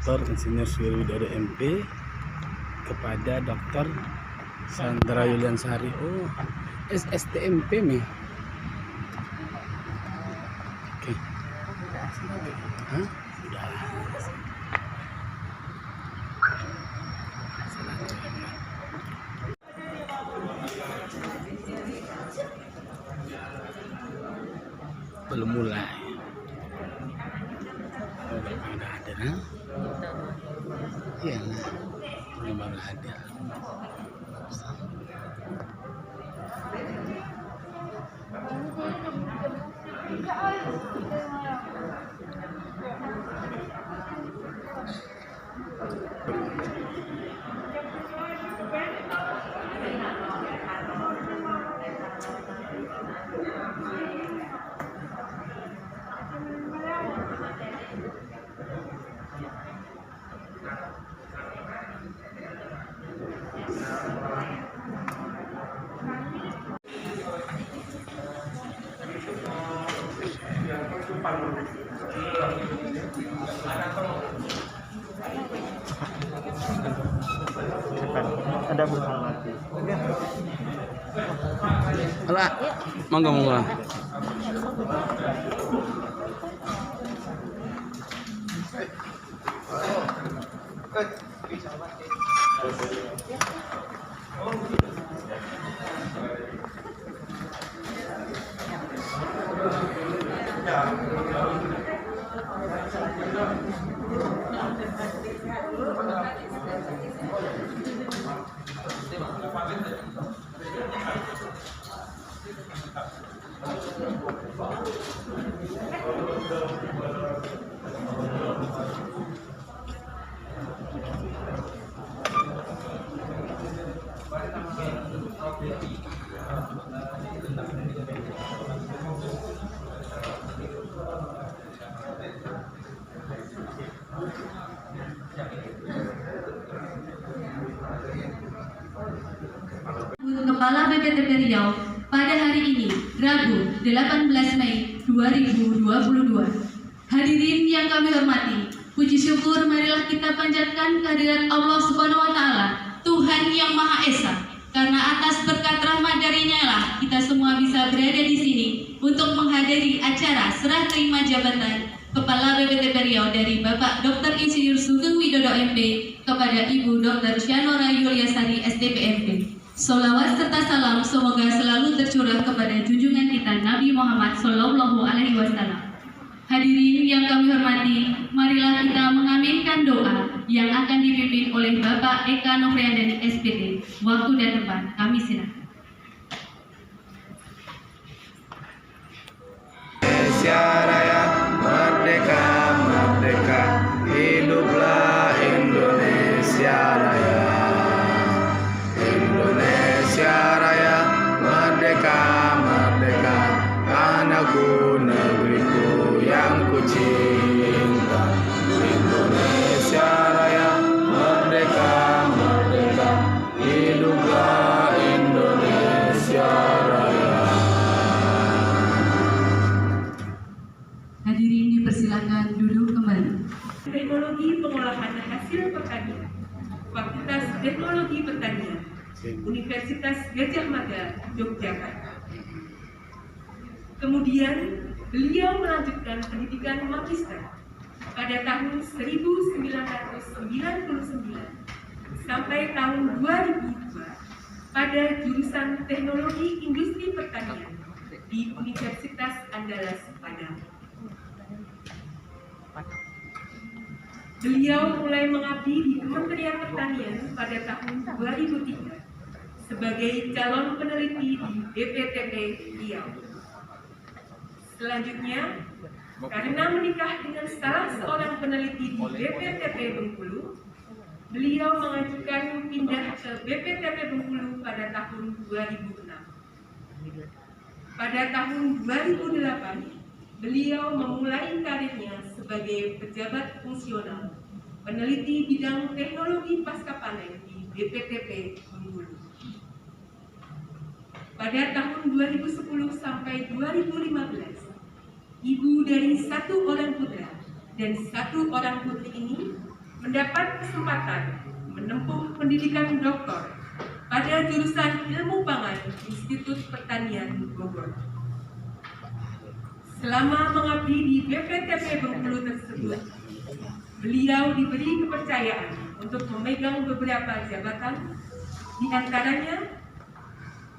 Dr. Insinyur Suwir Widodo MP kepada Dr. Sandra Yuliansari. Oh, SSTMP nih. Oke. Hah? Udah. Belum mulai. Udah ada, nah? Iya lah, memang ada. Ada bersama lagi. Alah, monggo. Kepala BPTP Riau pada hari ini, Rabu 18 Mei 2022. Hadirin yang kami hormati, puji syukur marilah kita panjatkan kehadirat Allah Subhanahu wa Ta'ala, Tuhan yang Maha Esa. Karena atas berkat rahmat darinya lah kita semua bisa berada di sini untuk menghadiri acara serah terima jabatan Kepala BPTP Riau dari Bapak Dr. Insinyur Sugeng Widodo MP kepada Ibu Dr. Syanora Yuliasari SDPMP. Sholawat serta salam semoga selalu tercurah kepada junjungan kita Nabi Muhammad Sallallahu Alaihi Wasallam. Hadirin yang kami hormati, marilah kita mengaminkan doa yang akan dipimpin oleh Bapak Eka Nofriandani SPT. Waktu dan tempat kami silakan. Indonesia Raya, merdeka, merdeka, hiduplah Indonesia Raya. Indonesia Raya, merdeka, merdeka, tanahku, negeriku yang ku cinta. Indonesia Raya, merdeka, merdeka, hiduplah Indonesia Raya. Hadirin dipersilakan duduk kembali. Teknologi pengolahan hasil pertanian, Fakultas Teknologi Pertanian, Universitas Gadjah Mada, Yogyakarta. Kemudian beliau melanjutkan pendidikan magister pada tahun 1999 sampai tahun 2002 pada jurusan Teknologi Industri Pertanian di Universitas Andalas Padang. Beliau mulai mengabdi di Kementerian Pertanian pada tahun 2003 sebagai calon peneliti di BPTP Riau. Selanjutnya, karena menikah dengan salah seorang peneliti di BPTP Bengkulu, beliau mengajukan pindah ke BPTP Bengkulu pada tahun 2006. Pada tahun 2008, beliau memulai karirnya sebagai pejabat fungsional, peneliti bidang teknologi pasca panen di BPTP Bengkulu. Pada tahun 2010 sampai 2015, ibu dari 1 orang putra dan 1 orang putri ini mendapat kesempatan menempuh pendidikan doktor pada jurusan Ilmu Pangan Institut Pertanian Bogor. Selama mengabdi di BPTP Bengkulu tersebut, beliau diberi kepercayaan untuk memegang beberapa jabatan, di antaranya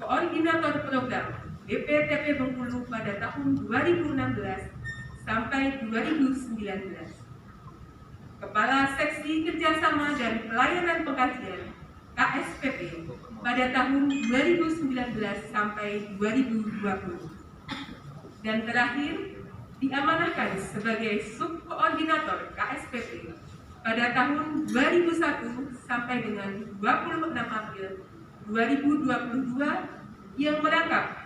Koordinator Program BPTP Bengkulu pada tahun 2016 sampai 2019, Kepala Seksi Kerjasama dan Pelayanan Pengkajian KSPP pada tahun 2019 sampai 2020. Dan terakhir, diamanahkan sebagai Subkoordinator KSPP pada tahun 2001 sampai dengan 26 April 2022 yang merangkap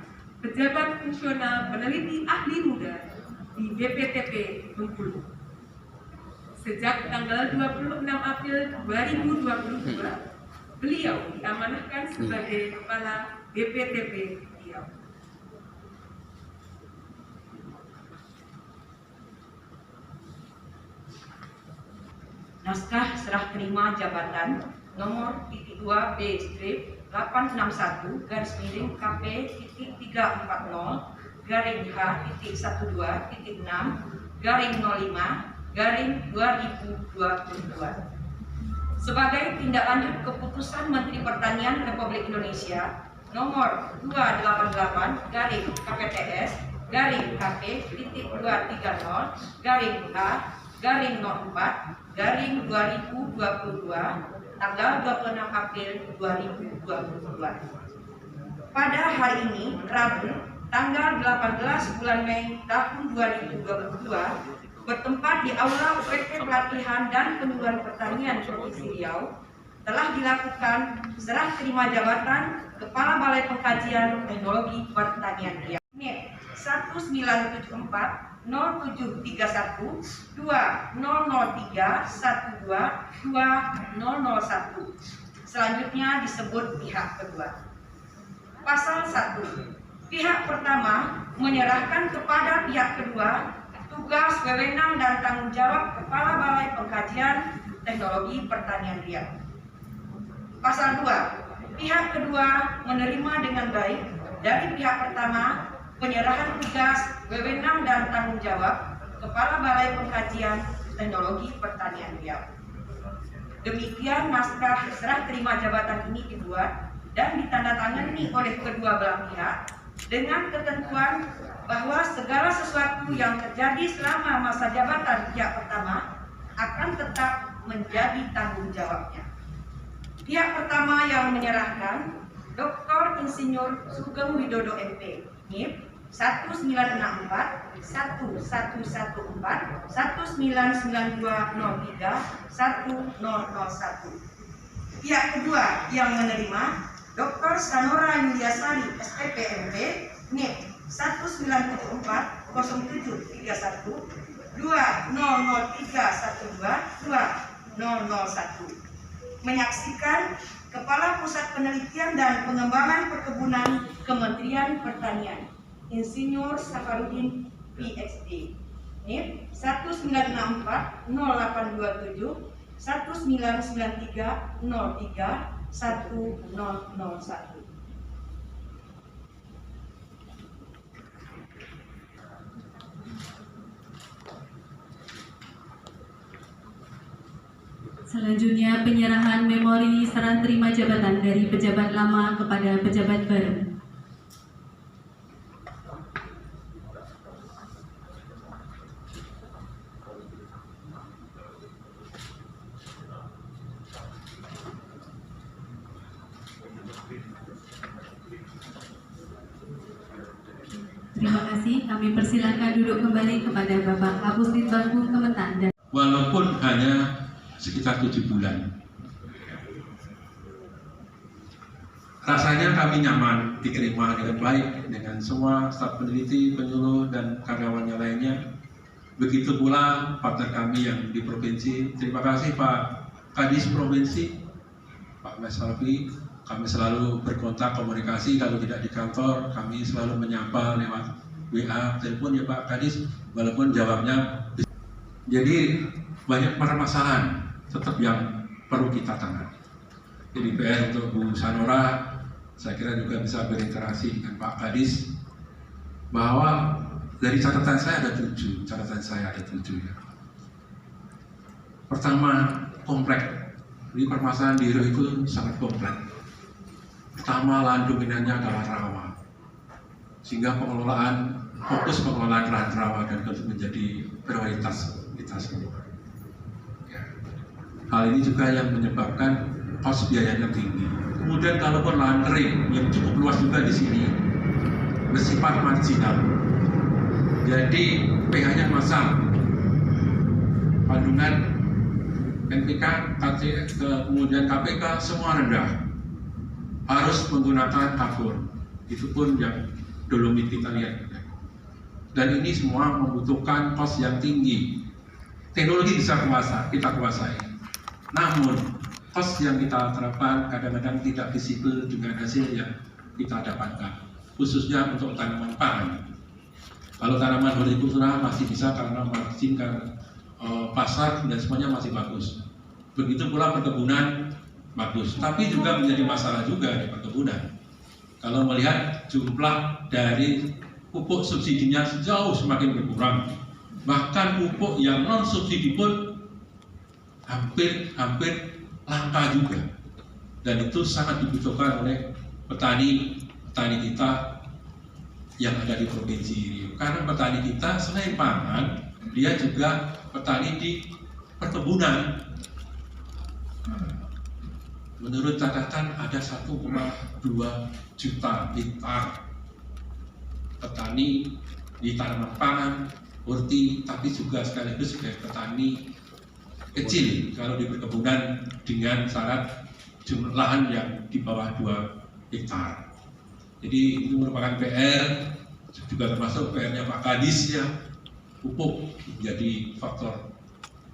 pejabat fungsional peneliti ahli muda di BPTP Bengkulu. Sejak tanggal 26 April 2022, beliau diamanahkan sebagai Kepala BPTP Riau. Naskah serah terima jabatan nomor 2 B strip 861 garis miring KP.340 garing H.12.6 garing 05 garing 2022 sebagai tindak lanjut keputusan Menteri Pertanian Republik Indonesia nomor 288 garing KPTS garing KP.230 garing H garing 04 garing 2022 tanggal 26 April 2022. Pada hari ini, Rabu, tanggal 18 bulan Mei tahun 2022, bertempat di Aula UPT Pelatihan dan Penyuluhan Pertanian Provinsi Riau, telah dilakukan serah terima jabatan Kepala Balai Pengkajian Teknologi Pertanian Riau. NIP 1974 0731 2003 12 2001. Selanjutnya disebut pihak kedua. Pasal 1. Pihak pertama menyerahkan kepada pihak kedua tugas, wewenang dan tanggung jawab Kepala Balai Pengkajian Teknologi Pertanian Riau. Pasal 2. Pihak kedua menerima dengan baik dari pihak pertama penyerahan tugas, wewenang dan tanggung jawab Kepala Balai Pengkajian Teknologi Pertanian Riau. Demikian naskah serah terima jabatan ini dibuat dan ditandatangani oleh kedua belah pihak dengan ketentuan bahwa segala sesuatu yang terjadi selama masa jabatan pihak pertama akan tetap menjadi tanggung jawabnya. Pihak pertama yang menyerahkan Dr. Insinyur Sugeng Widodo MP, NIP 1964 1114 1992 03 1001. Pihak kedua yang menerima Dr. Sanora Yuliasari SPP MP, NIP 1974 0731 200312 2001. Menyaksikan Kepala Pusat Penelitian dan Pengembangan Perkebunan Kementerian Pertanian Insinyur Safarudin PhD, NIP 1964 0827 1993 03 1001. Selanjutnya penyerahan memori serah terima jabatan dari pejabat lama kepada pejabat baru. Terima kasih, kami persilakan duduk kembali kepada Bapak Kapus Litbangku Kementan. Dan walaupun hanya sekitar 7 bulan. Rasanya kami nyaman diterima dengan baik dengan semua staf peneliti, penyuluh, dan karyawannya lainnya. Begitu pula partner kami yang di provinsi. Terima kasih Pak Kadis Provinsi, Pak Mas Alfi. Kami selalu berkontak komunikasi, kalau tidak di kantor kami selalu menyapa lewat WA, telepon ya Pak Kadis, walaupun jawabnya. Jadi banyak permasalahan tetap yang perlu kita tangani. Jadi PR untuk Bu Sanora, saya kira juga bisa berinteraksi dengan Pak Kadis, bahwa dari catatan saya ada 7 ya. Pertama, kompleks. Jadi permasalahan di Riau itu sangat kompleks. Pertama, lahan dominannya adalah rawa, sehingga fokus pengelolaan lahan rawa dan itu menjadi prioritas kita semua. Hal ini juga yang menyebabkan kos biayanya tinggi. Kemudian kalaupun lahan kering yang cukup luas juga di sini bersifat marginal, jadi pH-nya masam, kandungan NPK, KCS, kemudian KPK semua rendah, harus menggunakan karbon. Itu pun yang dolomit kita lihat. Dan ini semua membutuhkan kos yang tinggi. Teknologi bisa kita kuasai, namun kos yang kita terapkan kadang-kadang tidak visible dengan hasil yang kita dapatkan, khususnya untuk tanaman pangan. Kalau tanaman hortikultura masih bisa karena margin, pasar dan semuanya masih bagus. Begitu pula perkebunan bagus, tapi juga menjadi masalah juga di perkebunan. Kalau melihat jumlah dari pupuk subsidinya jauh semakin berkurang, bahkan pupuk yang non subsidi pun hampir langka juga, dan itu sangat dibutuhkan oleh petani kita yang ada di Provinsi Riau. Karena petani kita selain pangan, dia juga petani di perkebunan. Menurut catatan ada 1,2 juta hektar petani di tanaman pangan, horti, tapi juga sekaligus sebagai petani kecil kalau di perkebunan dengan syarat jumlah lahan yang di bawah 2 hektar. Jadi itu merupakan PR, juga termasuk PR-nya Pak Kadis ya, pupuk menjadi faktor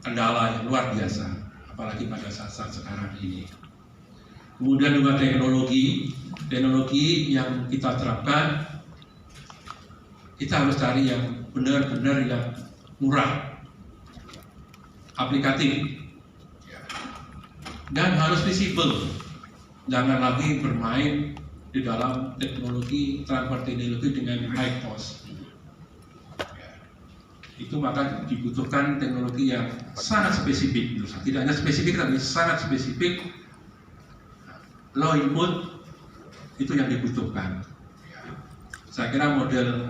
kendala yang luar biasa, apalagi pada saat-saat sekarang ini. Kemudian juga teknologi yang kita terapkan, kita harus cari yang benar-benar yang murah, aplikatif, dan harus visible. Jangan lagi bermain di dalam transfer teknologi dengan high cost. Itu maka dibutuhkan teknologi yang sangat spesifik, tidak hanya spesifik tapi sangat spesifik. Low input itu yang dibutuhkan. Saya kira model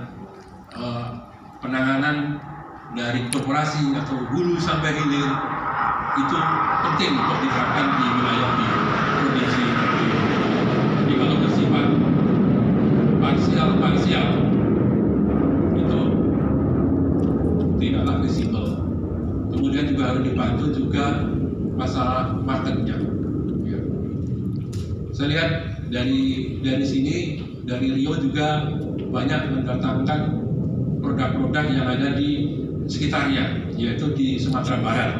penanganan dari korporasi atau hulu sampai hilir itu penting untuk diterapkan di wilayah di provinsi. Jadi kalau bersifat parsial itu tidaklah visible. Kemudian juga harus dibantu juga masalah marketnya. Saya lihat dari sini, dari Riau juga banyak mendatangkan produk-produk yang ada di sekitarnya, yaitu di Sumatera Barat.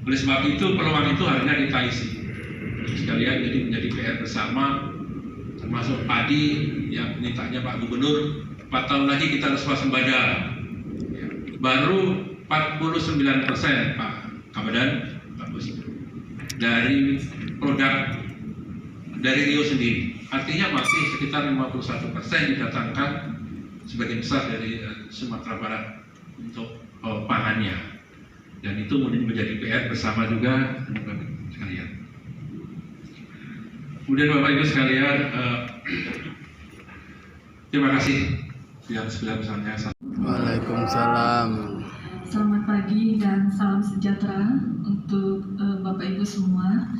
Oleh sebab itu peluang itu harusnya kita isi. Sekalian jadi menjadi PR bersama, termasuk padi yang mintanya Pak Gubernur 4 tahun lagi kita harus swasembada. Baru 49% Pak Kabadan bagus dari produk dari Riau sendiri, artinya masih sekitar 51% didatangkan sebagian besar dari Sumatera Barat untuk pangannya, dan itu menjadi PR bersama juga sekalian. Kemudian Bapak Ibu sekalian, terima kasih yang sebesar-besarnya. Waalaikumsalam. Selamat pagi dan salam sejahtera untuk Bapak Ibu semua.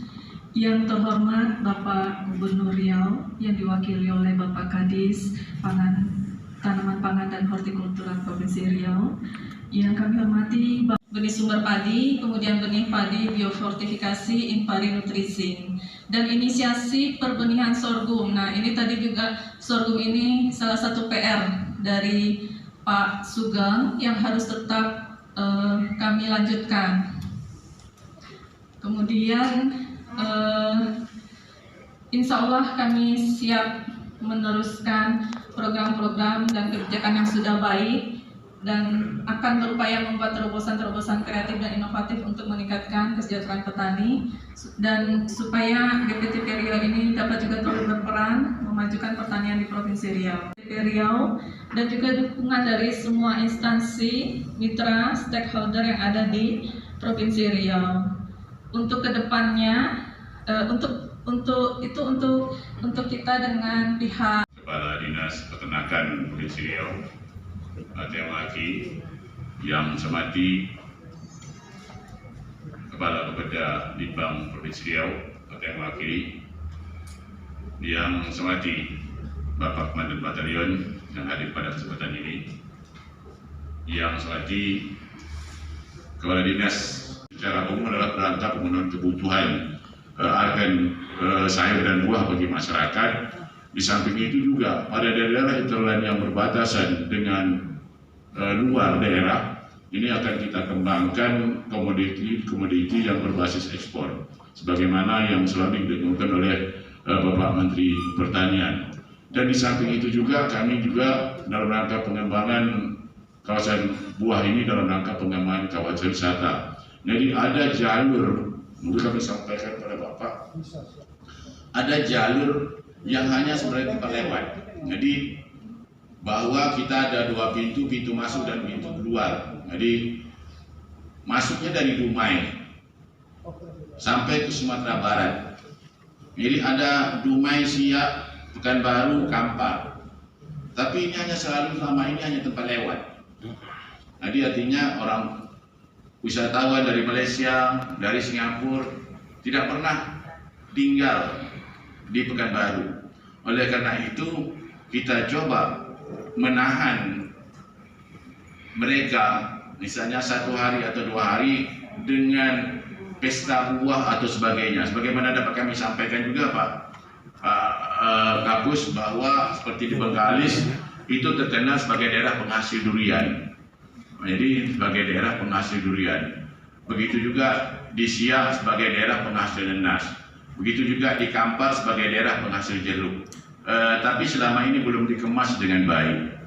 Yang terhormat Bapak Gubernur Riau yang diwakili oleh Bapak Kadis Tanaman Pangan dan Hortikultura Provinsi Riau. Yang kami hormati benih sumber padi, kemudian benih padi biofortifikasi Impari Nutrisin, dan inisiasi perbenihan sorghum. Nah, ini tadi juga sorghum ini salah satu PR dari Pak Sugeng yang harus tetap kami lanjutkan. Kemudian insya Allah kami siap meneruskan program-program dan kebijakan yang sudah baik dan akan berupaya membuat terobosan-terobosan kreatif dan inovatif untuk meningkatkan kesejahteraan petani dan supaya BPTP Riau ini dapat juga turut berperan memajukan pertanian di Provinsi Riau. BPTP Riau dan juga dukungan dari semua instansi, mitra, stakeholder yang ada di Provinsi Riau. Untuk kedepannya, untuk kita dengan pihak Kepala Dinas Peternakan Provinsi Riau, Yang Maki, Yang Semati, Kepala Bapeda Litbang Provinsi Riau, Yang Maki, Yang Semati, Bapak Komandan Batalion yang hadir pada kesempatan ini, Yang Semati, Kepala Dinas secara umum adalah perangkat pemenuhan kebutuhan akan sayur dan buah bagi masyarakat. Di samping itu juga pada daerah hinterland yang berbatasan dengan luar daerah, ini akan kita kembangkan komoditi yang berbasis ekspor, sebagaimana yang selalu didengungkan oleh Bapak Menteri Pertanian. Dan di samping itu juga kami juga dalam rangka pengembangan kawasan buah ini dalam rangka pengembangan kawasan wisata. Jadi ada jalur, mungkin kami sampaikan pada Bapak, ada jalur yang hanya sebenarnya tempat lewat. Jadi bahwa kita ada dua pintu, pintu masuk dan pintu keluar. Jadi masuknya dari Dumai sampai ke Sumatera Barat. Jadi ada Dumai, Siak, Pekanbaru, Kampar. Tapi ini hanya selalu selama ini hanya tempat lewat. Jadi artinya orang wisatawan dari Malaysia, dari Singapura tidak pernah tinggal di Pekanbaru. Oleh karena itu kita coba menahan mereka misalnya 1 hari atau 2 hari dengan pesta buah atau sebagainya. Sebagaimana dapat kami sampaikan juga Pak Kapus, bahwa seperti di Bengkalis itu terkenal sebagai daerah penghasil durian. Jadi sebagai daerah penghasil durian. Begitu juga di Siak sebagai daerah penghasil nanas. Begitu juga di Kampar sebagai daerah penghasil jeruk. Tapi selama ini belum dikemas dengan baik,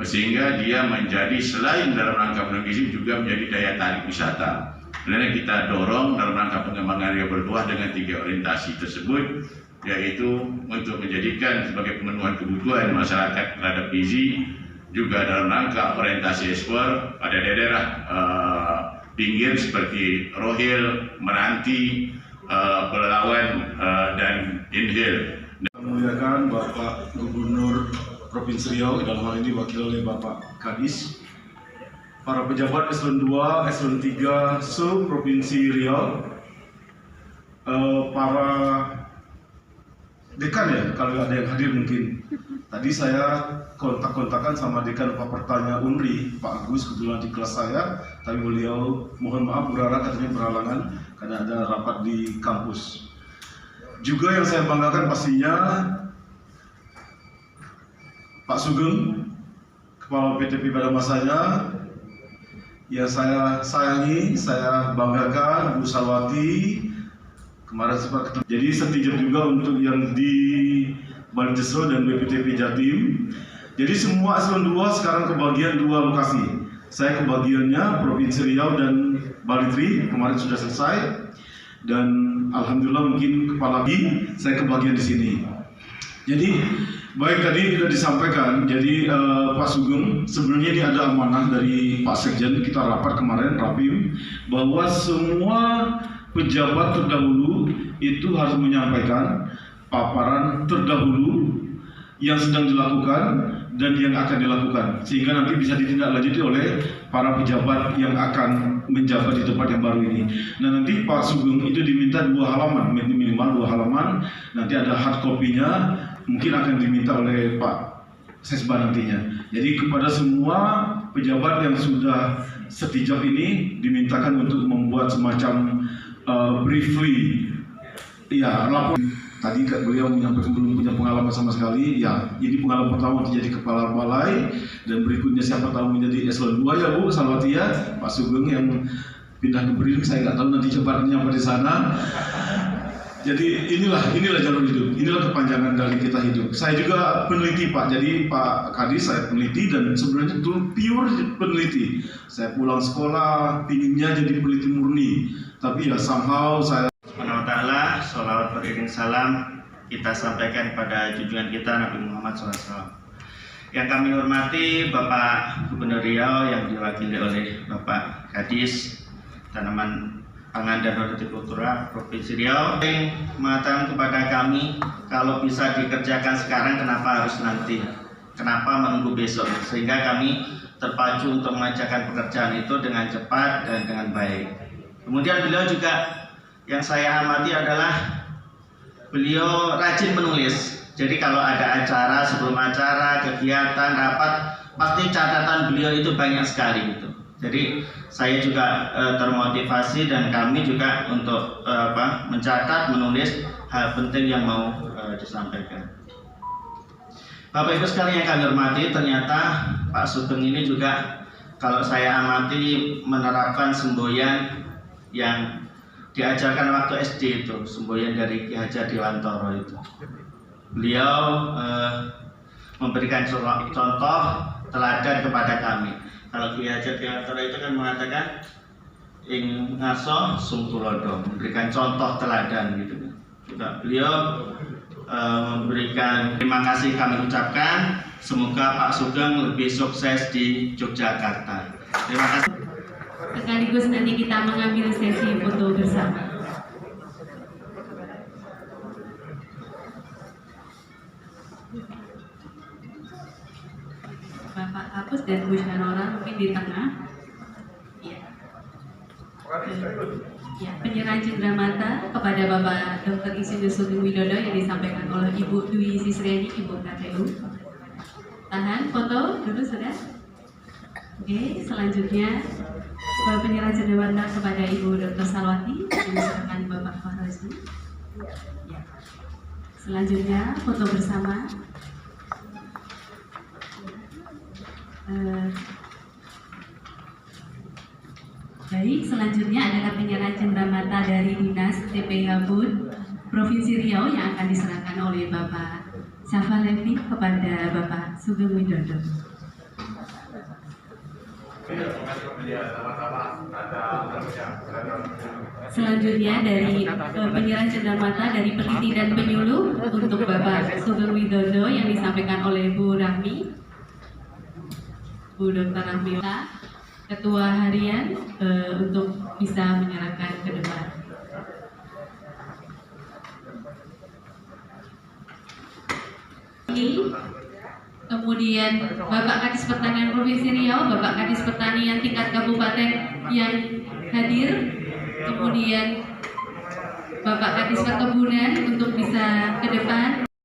sehingga dia menjadi selain dalam rangka gizi juga menjadi daya tarik wisata. Dan kita dorong dalam rangka pengembangan Riau berbuah dengan 3 orientasi tersebut, yaitu untuk menjadikan sebagai pemenuhan kebutuhan masyarakat terhadap gizi, juga dalam rangka orientasi ekspor pada daerah pinggir seperti Rohil, Meranti, Pelalawan, dan Inhil. Memuliakan Bapak Gubernur Provinsi Riau, dalam hal ini wakil oleh Bapak Kadis, para pejabat eselon 2, eselon 3 se-Provinsi Riau, para dekan ya, kalau ada yang hadir mungkin. Tadi saya kontak-kontakan sama dekan Pak Pertanya Unri, Pak Agus, kebetulan di kelas saya, tapi beliau mohon maaf katanya berhalangan karena ada rapat di kampus. Juga yang saya banggakan pastinya Pak Sugeng, Kepala BPTP pada masanya, yang saya sayangi, saya banggakan, Bu Salwati, kemarin sempat ketemu. Jadi setijab juga untuk yang di Balitesro dan BPTP Jatim. Jadi semua eselon 2 sekarang kebagian 2 lokasi. Saya kebagiannya Provinsi Riau dan Balitri, kemarin sudah selesai. Dan alhamdulillah mungkin kepala lagi saya kebagian di sini. Jadi baik, tadi sudah disampaikan. Jadi Pak Sugeng, sebenarnya ini ada amanah dari Pak Sekjen, kita rapat kemarin Rapim, bahwa semua pejabat terdahulu itu harus menyampaikan paparan terdahulu yang sedang dilakukan dan yang akan dilakukan, sehingga nanti bisa ditindaklanjuti oleh para pejabat yang akan menjabat di tempat yang baru ini. Nah, nanti Pak Sugeng itu diminta 2 halaman, minimal 2 halaman. Nanti ada hard copy-nya, mungkin akan diminta oleh Pak Sesba nantinya. Jadi kepada semua pejabat yang sudah setijab ini dimintakan untuk membuat semacam briefly, ya, lapor. Tadi beliau menyampaikan belum punya pengalaman sama sekali. Ya, ini pengalaman pertama untuk jadi kepala balai, dan berikutnya siapa tahu menjadi eselon 2 ya Bu Salwati ya. Pak Sugeng yang pindah ke BRIN, saya nggak tahu nanti jabatannya apa di sana. Jadi inilah jalur hidup, inilah kepanjangan dari kita hidup. Saya juga peneliti Pak, jadi Pak Kadis saya peneliti dan sebenarnya itu pure peneliti. Saya pulang sekolah, pinginnya jadi peneliti murni, tapi ya somehow saya. Subhanahu wa ta'ala, sholawat beriring salam kita sampaikan pada junjungan kita Nabi Muhammad SAW. Yang kami hormati Bapak Gubernur Riau yang diwakili oleh Bapak Kadis Tanaman Pangan dan Hortikultura Provinsi Riau yang mengatakan kepada kami kalau bisa dikerjakan sekarang kenapa harus nanti, kenapa menunggu besok, sehingga kami terpacu untuk mengerjakan pekerjaan itu dengan cepat dan dengan baik. Kemudian beliau juga yang saya amati adalah beliau rajin menulis. Jadi kalau ada acara, sebelum acara, kegiatan, rapat, pasti catatan beliau itu banyak sekali gitu. Jadi saya juga termotivasi dan kami juga untuk mencatat, menulis hal penting yang mau disampaikan. Bapak Ibu sekalian yang kami hormati, ternyata Pak Sugeng ini juga kalau saya amati menerapkan semboyan yang diajarkan waktu SD itu, semboyan dari Ki Hajar Dewantoro itu. Beliau memberikan contoh teladan kepada kami. Kalau Ki Hajar Dewantoro itu kan mengatakan ing ngaso sum tulodo, memberikan contoh teladan gitu. Juga beliau memberikan terima kasih kami ucapkan. Semoga Pak Sugeng lebih sukses di Yogyakarta. Terima kasih. Sekaligus nanti kita mengambil sesi foto bersama. Bapak Kapus dan Bu Syanora mungkin di tengah. Ya. Ya, penyerahan cendramata kepada Bapak Dr. Insinyur Sugeng Widodo yang disampaikan oleh Ibu Dwi Sisriani, Ibu KPU. Tahan foto dulu sudah. Oke, selanjutnya penyerahan cendramata kepada Ibu Dr. Salwati yang diserahkan Bapak Fahrazi. Ya. Selanjutnya foto bersama. Baik, selanjutnya adalah penyerahan cendramata dari Dinas TPH BUD Provinsi Riau yang akan diserahkan oleh Bapak Syafa Levi kepada Bapak Sugeng Widodo. Selanjutnya dari penyerahan cendramata dari peneliti dan penyuluh untuk Bapak Sugeng Widodo yang disampaikan oleh Bu Rahmi, Bu Dr. Rahmi, Ketua Harian untuk bisa menyerahkan ke depan. Kemudian Bapak Kadis Pertanian Provinsi Riau, Bapak Kadis Pertanian tingkat kabupaten yang hadir, kemudian Bapak Kadis Perkebunan untuk bisa ke depan.